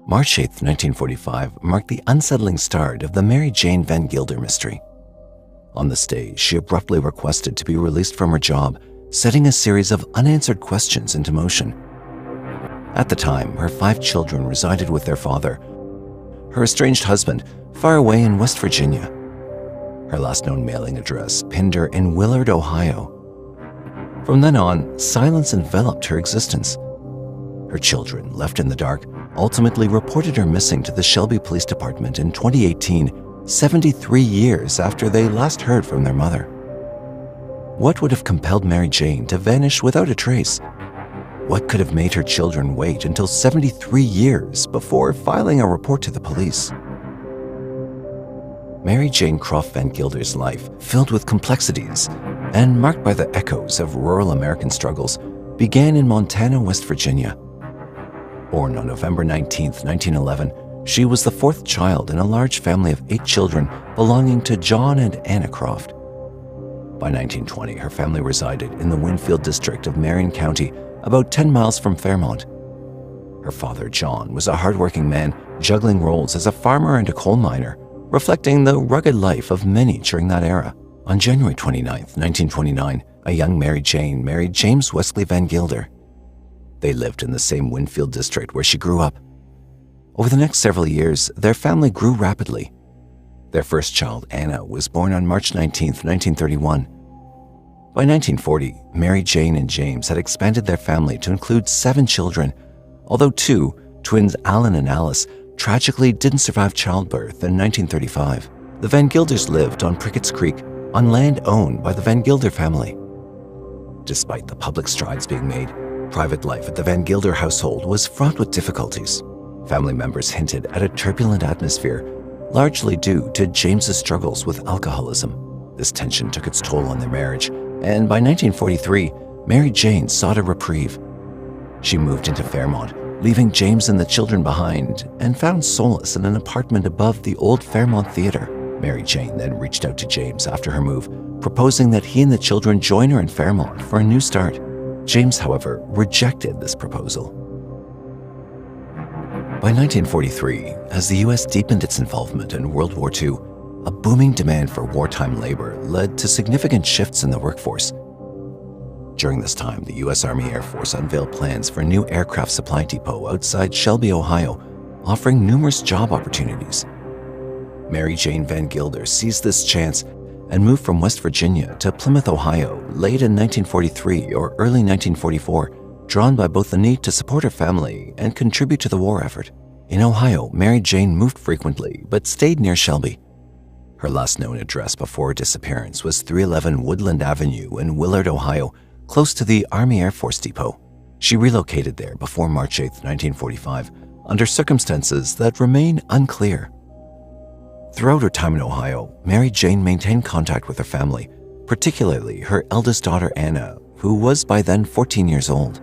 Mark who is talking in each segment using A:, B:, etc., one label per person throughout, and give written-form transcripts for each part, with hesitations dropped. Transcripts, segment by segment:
A: March 8, 1945 marked the unsettling start of the Mary Jane Van Gilder mystery. On this day, she abruptly requested to be released from her job, setting a series of unanswered questions into motion. At the time, her 5 children resided with their father, her estranged husband, far away in West Virginia. Her last known mailing address pinned her in Willard, Ohio. From then on, silence enveloped her existence. Her children, left in the dark, ultimately reported her missing to the Shelby Police Department in 2018, 73 years after they last heard from their mother. What would have compelled Mary Jane to vanish without a trace? What could have made her children wait until 73 years before filing a report to the police? Mary Jane Croft Van Gilder's life, filled with complexities and marked by the echoes of rural American struggles, began in Montana, West Virginia. Born on November 19, 1911, she was the 4th child in a large family of 8 children belonging to John and Anna Croft. By 1920, her family resided in the Winfield district of Marion County, about 10 miles from Fairmont. Her father, John, was a hardworking man, juggling roles as a farmer and a coal miner, reflecting the rugged life of many during that era. On January 29, 1929, a young Mary Jane married James Wesley Van Gilder. They lived in the same Winfield district where she grew up. Over the next several years, their family grew rapidly. Their first child, Anna, was born on March 19, 1931. By 1940, Mary Jane and James had expanded their family to include 7 children, although 2, twins Alan and Alice, tragically didn't survive childbirth in 1935. The Van Gilders lived on Prickett's Creek, on land owned by the Van Gilder family. Despite the public strides being made, private life at the Van Gilder household was fraught with difficulties. Family members hinted at a turbulent atmosphere, largely due to James's struggles with alcoholism. This tension took its toll on their marriage, and by 1943, Mary Jane sought a reprieve. She moved into Fairmont, leaving James and the children behind, and found solace in an apartment above the old Fairmont Theater. Mary Jane then reached out to James after her move, proposing that he and the children join her in Fairmont for a new start. James, however, rejected this proposal. By 1943, as the U.S. deepened its involvement in World War II, a booming demand for wartime labor led to significant shifts in the workforce. During this time, the U.S. Army Air Force unveiled plans for a new aircraft supply depot outside Shelby, Ohio, offering numerous job opportunities. Mary Jane Van Gilder seized this chance and moved from West Virginia to Plymouth, Ohio, late in 1943 or early 1944, drawn by both the need to support her family and contribute to the war effort. In Ohio, Mary Jane moved frequently but stayed near Shelby. Her last known address before her disappearance was 311 Woodland Avenue in Willard, Ohio, close to the Army Air Force Depot. She relocated there before March 8, 1945, under circumstances that remain unclear. Throughout her time in Ohio, Mary Jane maintained contact with her family, particularly her eldest daughter Anna, who was by then 14 years old.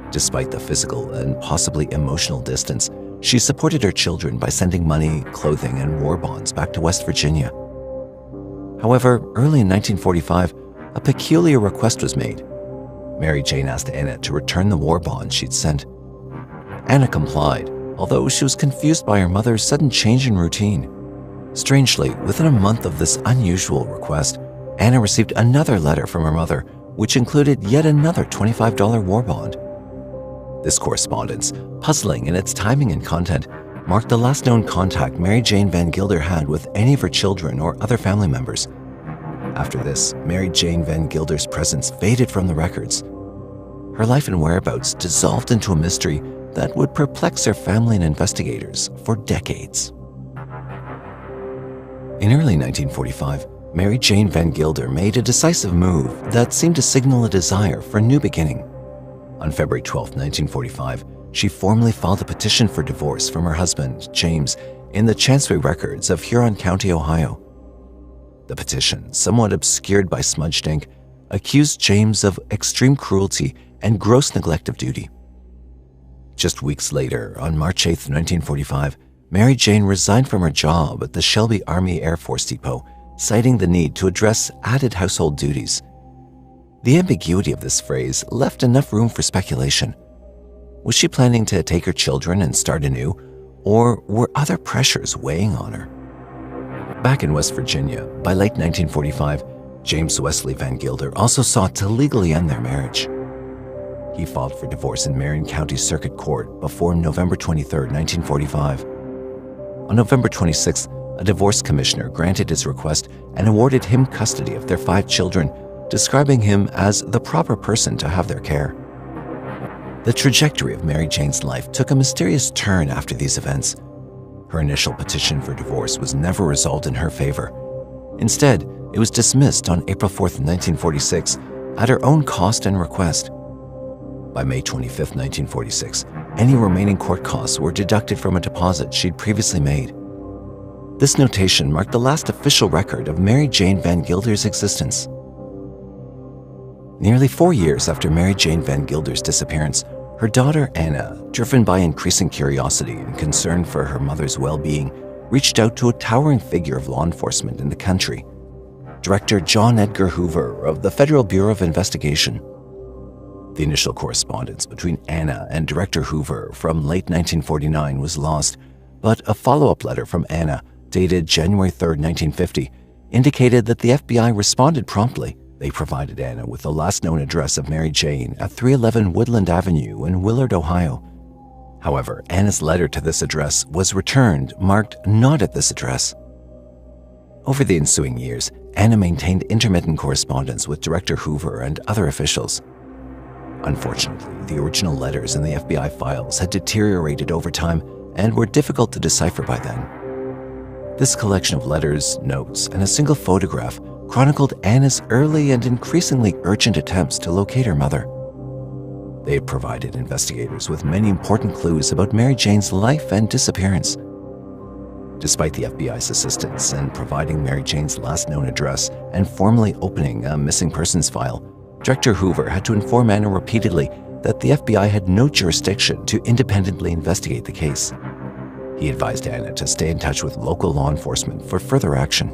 A: Despite the physical and possibly emotional distance, she supported her children by sending money, clothing, and war bonds back to West Virginia. However, early in 1945, a peculiar request was made. Mary Jane asked Anna to return the war bonds she'd sent. Anna complied, although she was confused by her mother's sudden change in routine. Strangely, within a month of this unusual request, Anna received another letter from her mother, which included yet another $25 war bond. This correspondence, puzzling in its timing and content, marked the last known contact Mary Jane Van Gilder had with any of her children or other family members. After this, Mary Jane Van Gilder's presence faded from the records. Her life and whereabouts dissolved into a mystery that would perplex her family and investigators for decades. In early 1945, Mary Jane Van Gilder made a decisive move that seemed to signal a desire for a new beginning. On February 12, 1945, she formally filed a petition for divorce from her husband, James, in the Chancery Records of Huron County, Ohio. The petition, somewhat obscured by smudged ink, accused James of extreme cruelty and gross neglect of duty. Just weeks later, on March 8, 1945, Mary Jane resigned from her job at the Shelby Army Air Force Depot, citing the need to address added household duties. The ambiguity of this phrase left enough room for speculation. Was she planning to take her children and start anew, or were other pressures weighing on her? Back in West Virginia, by late 1945, James Wesley Van Gilder also sought to legally end their marriage. He filed for divorce in Marion County Circuit Court before November 23, 1945. On November 26, a divorce commissioner granted his request and awarded him custody of their 5 children, describing him as the proper person to have their care. The trajectory of Mary Jane's life took a mysterious turn after these events. Her initial petition for divorce was never resolved in her favor. Instead, it was dismissed on April 4, 1946, at her own cost and request. By May 25, 1946, any remaining court costs were deducted from a deposit she'd previously made. This notation marked the last official record of Mary Jane Van Gilder's existence. Nearly 4 years after Mary Jane Van Gilder's disappearance, her daughter Anna, driven by increasing curiosity and concern for her mother's well-being, reached out to a towering figure of law enforcement in the country, Director John Edgar Hoover of the Federal Bureau of Investigation. The initial correspondence between Anna and Director Hoover from late 1949 was lost, but a follow-up letter from Anna, dated January 3, 1950, indicated that the FBI responded promptly. They provided Anna with the last known address of Mary Jane at 311 Woodland Avenue in Willard, Ohio. However, Anna's letter to this address was returned, marked "not at this address." Over the ensuing years, Anna maintained intermittent correspondence with Director Hoover and other officials. Unfortunately, the original letters in the FBI files had deteriorated over time and were difficult to decipher by then. This collection of letters, notes, and a single photograph chronicled Anna's early and increasingly urgent attempts to locate her mother. They had provided investigators with many important clues about Mary Jane's life and disappearance. Despite the FBI's assistance in providing Mary Jane's last known address and formally opening a missing persons file, Director Hoover had to inform Anna repeatedly that the FBI had no jurisdiction to independently investigate the case. He advised Anna to stay in touch with local law enforcement for further action.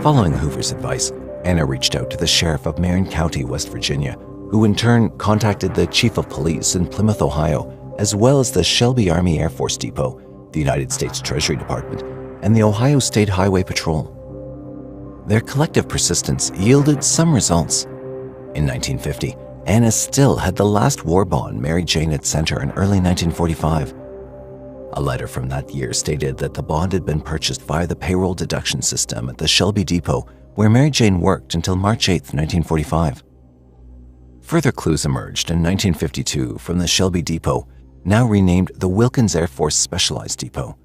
A: Following Hoover's advice, Anna reached out to the sheriff of Marion County, West Virginia, who in turn contacted the chief of police in Plymouth, Ohio, as well as the Shelby Army Air Force Depot, the United States Treasury Department, and the Ohio State Highway Patrol. Their collective persistence yielded some results. In 1950, Anna still had the last war bond Mary Jane had sent her in early 1945. A letter from that year stated that the bond had been purchased via the payroll deduction system at the Shelby Depot, where Mary Jane worked until March 8, 1945. Further clues emerged in 1952 from the Shelby Depot, now renamed the Wilkins Air Force Specialized Depot.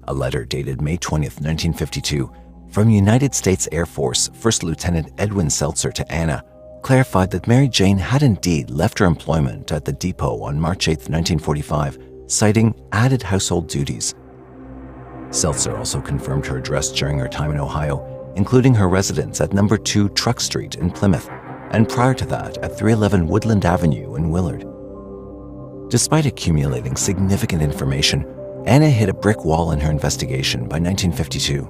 A: A letter dated May 20, 1952, from United States Air Force First Lieutenant Edwin Seltzer to Anna, clarified that Mary Jane had indeed left her employment at the depot on March 8, 1945, citing added household duties. Seltzer also confirmed her address during her time in Ohio, including her residence at No. 2 Truck Street in Plymouth, and prior to that at 311 Woodland Avenue in Willard. Despite accumulating significant information, Anna hit a brick wall in her investigation by 1952.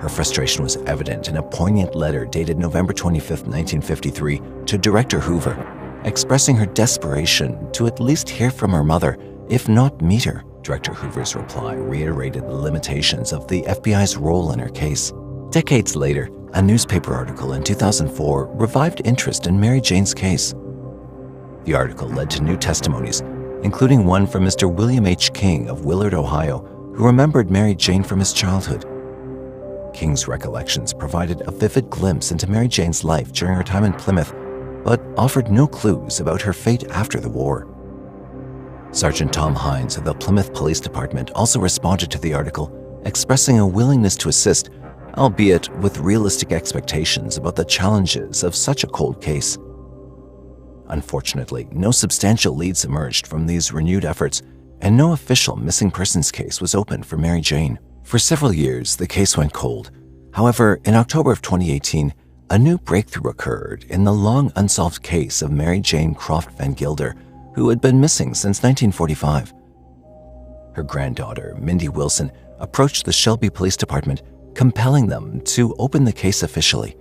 A: Her frustration was evident in a poignant letter dated November 25, 1953, to Director Hoover, expressing her desperation to at least hear from her mother, if not meet her. Director Hoover's reply reiterated the limitations of the FBI's role in her case. Decades later, a newspaper article in 2004 revived interest in Mary Jane's case. The article led to new testimonies, including one from Mr. William H. King of Willard, Ohio, who remembered Mary Jane from his childhood. King's recollections provided a vivid glimpse into Mary Jane's life during her time in Plymouth, but offered no clues about her fate after the war. Sergeant Tom Hines of the Plymouth Police Department also responded to the article, expressing a willingness to assist, albeit with realistic expectations about the challenges of such a cold case. Unfortunately, no substantial leads emerged from these renewed efforts, and no official missing persons case was opened for Mary Jane. For several years, the case went cold. However, in October of 2018, a new breakthrough occurred in the long unsolved case of Mary Jane Croft Van Gilder, who had been missing since 1945. Her granddaughter, Mindy Wilson, approached the Shelby Police Department, compelling them to open the case officially.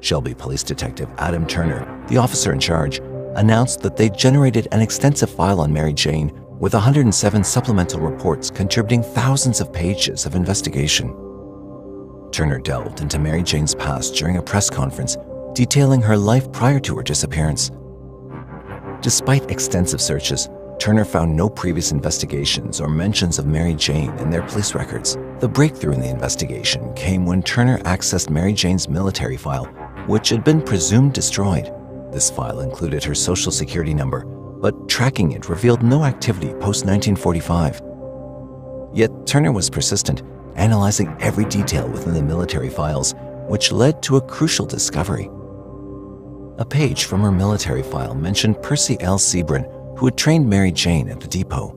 A: Shelby Police Detective Adam Turner, the officer in charge, announced that they generated an extensive file on Mary Jane with 107 supplemental reports contributing thousands of pages of investigation. Turner delved into Mary Jane's past during a press conference, detailing her life prior to her disappearance. Despite extensive searches, Turner found no previous investigations or mentions of Mary Jane in their police records. The breakthrough in the investigation came when Turner accessed Mary Jane's military file, which had been presumed destroyed. This file included her social security number, but tracking it revealed no activity post-1945. Yet Turner was persistent, analyzing every detail within the military files, which led to a crucial discovery. A page from her military file mentioned Percy L. Sebren, who had trained Mary Jane at the depot.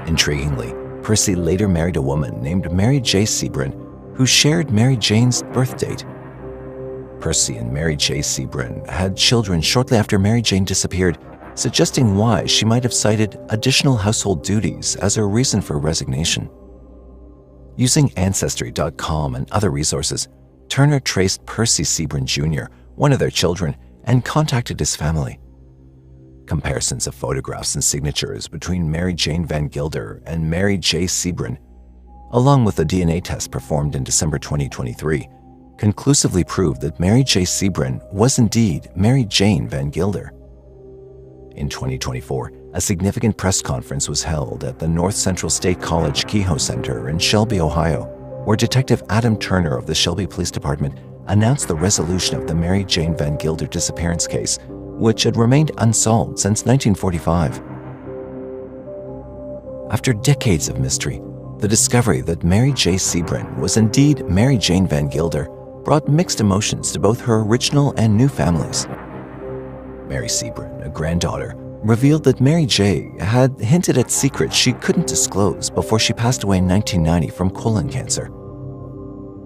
A: Intriguingly, Percy later married a woman named Mary J. Sebren, who shared Mary Jane's birth date. Percy and Mary J. Sebren had children shortly after Mary Jane disappeared, suggesting why she might have cited additional household duties as her reason for resignation. Using Ancestry.com and other resources, Turner traced Percy Sebren Jr., one of their children, and contacted his family. Comparisons of photographs and signatures between Mary Jane Van Gilder and Mary J. Sebren, along with a DNA test performed in December 2023, conclusively proved that Mary J. Sebren was indeed Mary Jane Van Gilder. In 2024, a significant press conference was held at the North Central State College Kehoe Center in Shelby, Ohio, where Detective Adam Turner of the Shelby Police Department announced the resolution of the Mary Jane Van Gilder disappearance case, which had remained unsolved since 1945. After decades of mystery, the discovery that Mary J. Sebren was indeed Mary Jane Van Gilder brought mixed emotions to both her original and new families. Mary Sebren, a granddaughter, revealed that Mary J. had hinted at secrets she couldn't disclose before she passed away in 1990 from colon cancer.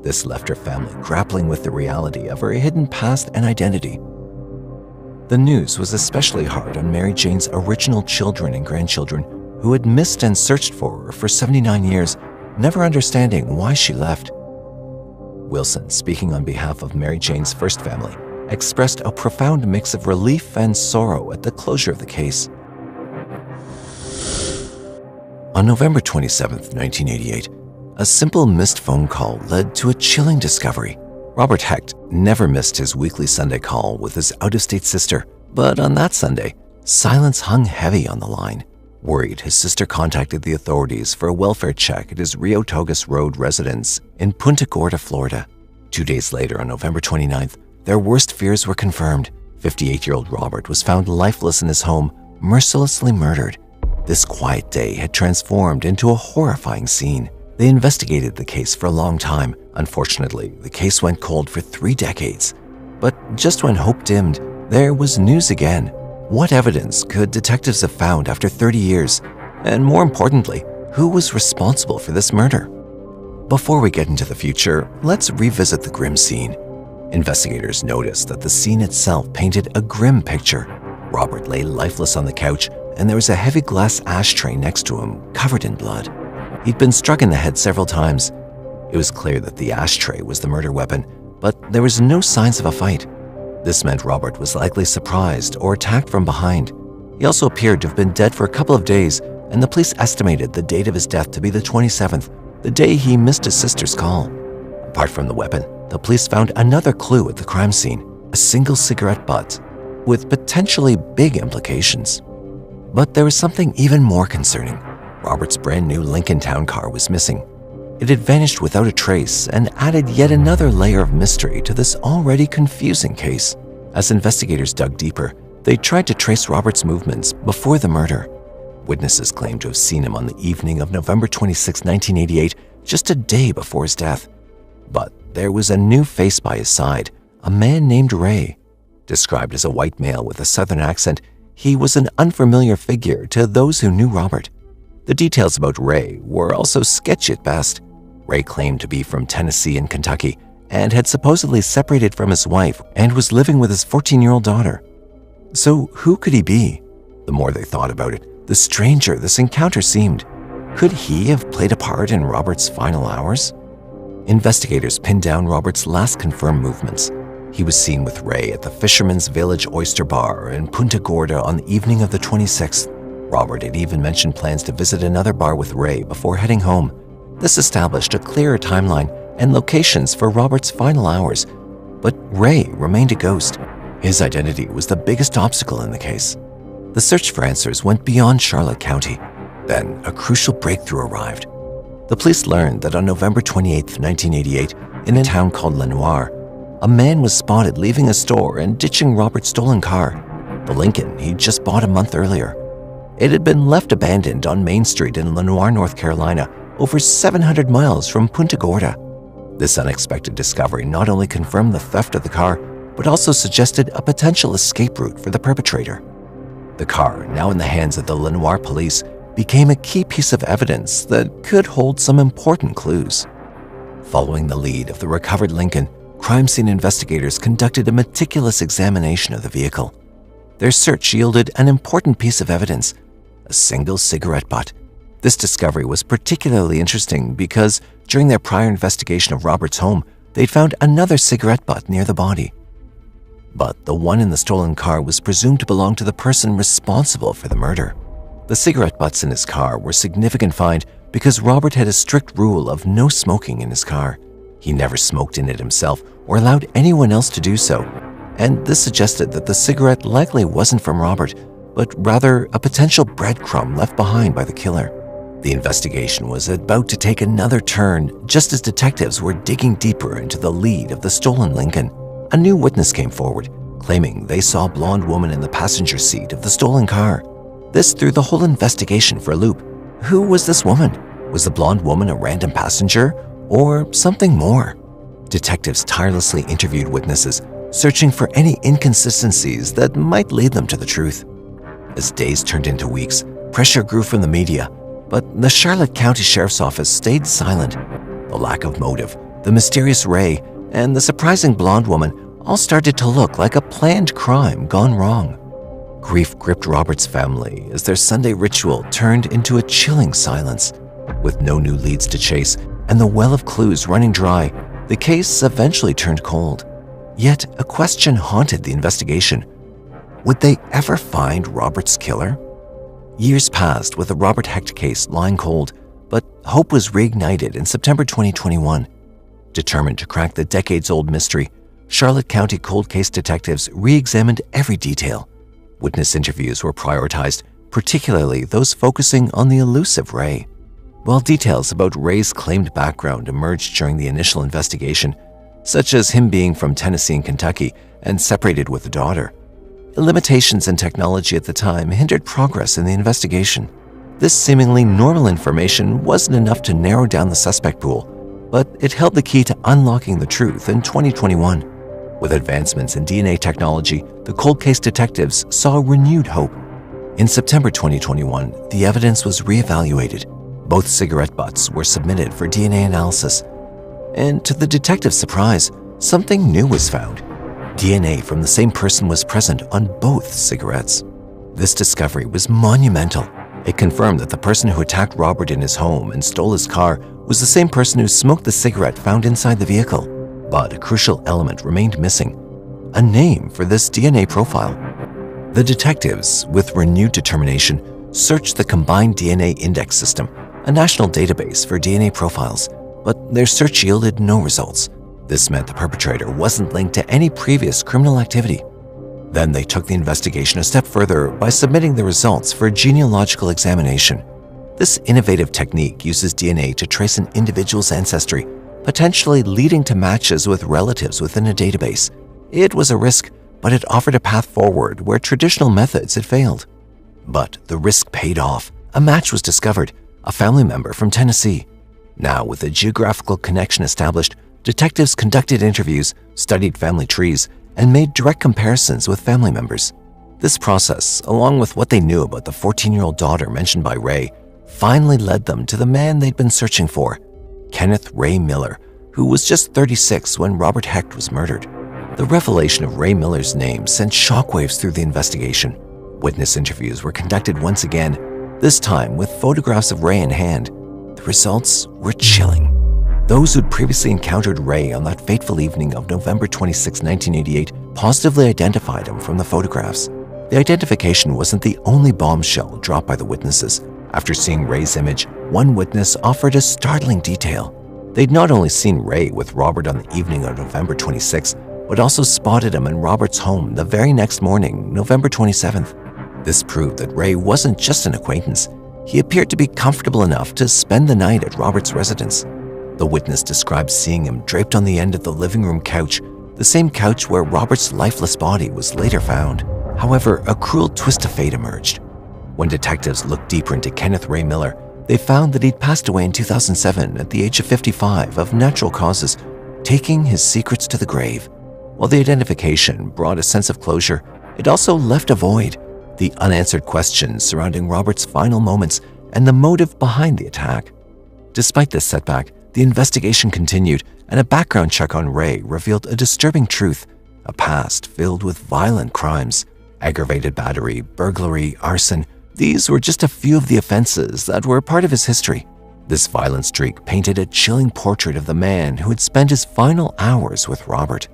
A: This left her family grappling with the reality of her hidden past and identity. The news was especially hard on Mary Jane's original children and grandchildren, who had missed and searched for her for 79 years, never understanding why she left. Wilson, speaking on behalf of Mary Jane's first family, expressed a profound mix of relief and sorrow at the closure of the case. On November 27, 1988, a simple missed phone call led to a chilling discovery. Robert Hecht never missed his weekly Sunday call with his out-of-state sister, but on that Sunday, silence hung heavy on the line. Worried, his sister contacted the authorities for a welfare check at his Rio Togas Road residence in Punta Gorda, Florida. 2 days later, on November 29th, their worst fears were confirmed. 58-year-old Robert was found lifeless in his home, mercilessly murdered. This quiet day had transformed into a horrifying scene. They investigated the case for a long time. Unfortunately, the case went cold for 3 decades. But just when hope dimmed, there was news again. What evidence could detectives have found after 30 years? And more importantly, who was responsible for this murder? Before we get into the future, let's revisit the grim scene. Investigators noticed that the scene itself painted a grim picture. Robert lay lifeless on the couch, and there was a heavy glass ashtray next to him, covered in blood. He'd been struck in the head several times. It was clear that the ashtray was the murder weapon, but there was no signs of a fight. This meant Robert was likely surprised or attacked from behind. He also appeared to have been dead for a couple of days, and the police estimated the date of his death to be the 27th, the day he missed his sister's call. Apart from the weapon, the police found another clue at the crime scene, a single cigarette butt, with potentially big implications. But there was something even more concerning. Robert's brand new Lincoln Town car was missing. It had vanished without a trace and added yet another layer of mystery to this already confusing case. As investigators dug deeper, they tried to trace Robert's movements before the murder. Witnesses claimed to have seen him on the evening of November 26, 1988, just a day before his death. But there was a new face by his side, a man named Ray. Described as a white male with a southern accent, he was an unfamiliar figure to those who knew Robert. The details about Ray were also sketchy at best. Ray claimed to be from Tennessee and Kentucky and had supposedly separated from his wife and was living with his 14-year-old daughter. So who could he be? The more they thought about it, the stranger this encounter seemed. Could he have played a part in Robert's final hours? Investigators pinned down Robert's last confirmed movements. He was seen with Ray at the Fisherman's Village Oyster Bar in Punta Gorda on the evening of the 26th. Robert had even mentioned plans to visit another bar with Ray before heading home. This established a clearer timeline and locations for Robert's final hours, but Ray remained a ghost. His identity was the biggest obstacle in the case. The search for answers went beyond Charlotte County. Then a crucial breakthrough arrived. The police learned that on November 28, 1988, in a town called Lenoir, a man was spotted leaving a store and ditching Robert's stolen car, the Lincoln he'd just bought a month earlier. It had been left abandoned on Main Street in Lenoir, North Carolina, over 700 miles from Punta Gorda. This unexpected discovery not only confirmed the theft of the car, but also suggested a potential escape route for the perpetrator. The car, now in the hands of the Lenoir police, became a key piece of evidence that could hold some important clues. Following the lead of the recovered Lincoln, crime scene investigators conducted a meticulous examination of the vehicle. Their search yielded an important piece of evidence: a single cigarette butt. This discovery was particularly interesting because during their prior investigation of Robert's home, they'd found another cigarette butt near the body. But the one in the stolen car was presumed to belong to the person responsible for the murder. The cigarette butts in his car were a significant find because Robert had a strict rule of no smoking in his car. He never smoked in it himself or allowed anyone else to do so, and this suggested that the cigarette likely wasn't from Robert, but rather a potential breadcrumb left behind by the killer. The investigation was about to take another turn just as detectives were digging deeper into the lead of the stolen Lincoln. A new witness came forward, claiming they saw a blonde woman in the passenger seat of the stolen car. This threw the whole investigation for a loop. Who was this woman? Was the blonde woman a random passenger or something more? Detectives tirelessly interviewed witnesses, searching for any inconsistencies that might lead them to the truth. As days turned into weeks, pressure grew from the media, but the Charlotte County Sheriff's Office stayed silent. The lack of motive, the mysterious Ray, and the surprising blonde woman all started to look like a planned crime gone wrong. Grief gripped Robert's family as their Sunday ritual turned into a chilling silence. With no new leads to chase and the well of clues running dry, the case eventually turned cold. Yet a question haunted the investigation. Would they ever find Robert's killer? Years passed with the Robert Hecht case lying cold, but hope was reignited in September 2021. Determined to crack the decades-old mystery, Charlotte County cold case detectives re-examined every detail. Witness interviews were prioritized, particularly those focusing on the elusive Ray. While details about Ray's claimed background emerged during the initial investigation, such as him being from Tennessee and Kentucky and separated with a daughter, limitations in technology at the time hindered progress in the investigation. This seemingly normal information wasn't enough to narrow down the suspect pool, but it held the key to unlocking the truth in 2021. With advancements in DNA technology, the cold case detectives saw renewed hope. In September 2021, the evidence was reevaluated. Both cigarette butts were submitted for DNA analysis. And to the detective's surprise, something new was found. DNA from the same person was present on both cigarettes. This discovery was monumental. It confirmed that the person who attacked Robert in his home and stole his car was the same person who smoked the cigarette found inside the vehicle. But a crucial element remained missing: a name for this DNA profile. The detectives, with renewed determination, searched the Combined DNA Index System, a national database for DNA profiles, but their search yielded no results. This meant the perpetrator wasn't linked to any previous criminal activity. Then they took the investigation a step further by submitting the results for a genealogical examination. This innovative technique uses DNA to trace an individual's ancestry, potentially leading to matches with relatives within a database. It was a risk, but it offered a path forward where traditional methods had failed. But the risk paid off. A match was discovered, a family member from Tennessee. Now, with a geographical connection established, detectives conducted interviews, studied family trees, and made direct comparisons with family members. This process, along with what they knew about the 14-year-old daughter mentioned by Ray, finally led them to the man they'd been searching for: Kenneth Ray Miller, who was just 36 when Robert Hecht was murdered. The revelation of Ray Miller's name sent shockwaves through the investigation. Witness interviews were conducted once again, this time with photographs of Ray in hand. The results were chilling. Those who'd previously encountered Ray on that fateful evening of November 26, 1988, positively identified him from the photographs. The identification wasn't the only bombshell dropped by the witnesses. After seeing Ray's image, one witness offered a startling detail. They'd not only seen Ray with Robert on the evening of November 26, but also spotted him in Robert's home the very next morning, November 27th. This proved that Ray wasn't just an acquaintance. He appeared to be comfortable enough to spend the night at Robert's residence. The witness described seeing him draped on the end of the living room couch, the same couch where Robert's lifeless body was later found. However, a cruel twist of fate emerged. When detectives looked deeper into Kenneth Ray Miller, they found that he'd passed away in 2007 at the age of 55 of natural causes, taking his secrets to the grave. While the identification brought a sense of closure, it also left a void: the unanswered questions surrounding Robert's final moments and the motive behind the attack. Despite this setback, the investigation continued, and a background check on Ray revealed a disturbing truth: a past filled with violent crimes. Aggravated battery, burglary, arson, these were just a few of the offenses that were part of his history. This violent streak painted a chilling portrait of the man who had spent his final hours with Robert.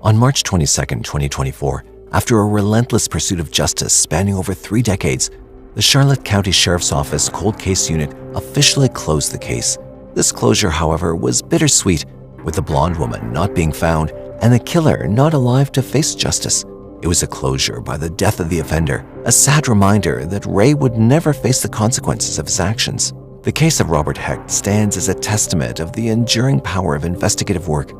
A: On March 22, 2024, after a relentless pursuit of justice spanning over 3 decades, the Charlotte County Sheriff's Office Cold Case Unit officially closed the case. This closure, however, was bittersweet, with the blonde woman not being found and the killer not alive to face justice. It was a closure by the death of the offender, a sad reminder that Ray would never face the consequences of his actions. The case of Robert Hecht stands as a testament of the enduring power of investigative work.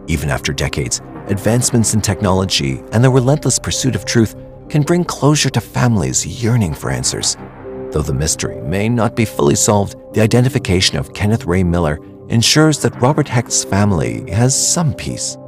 A: Even after decades, advancements in technology and the relentless pursuit of truth can bring closure to families yearning for answers. Though the mystery may not be fully solved, the identification of Kenneth Ray Miller ensures that Robert Hecht's family has some peace.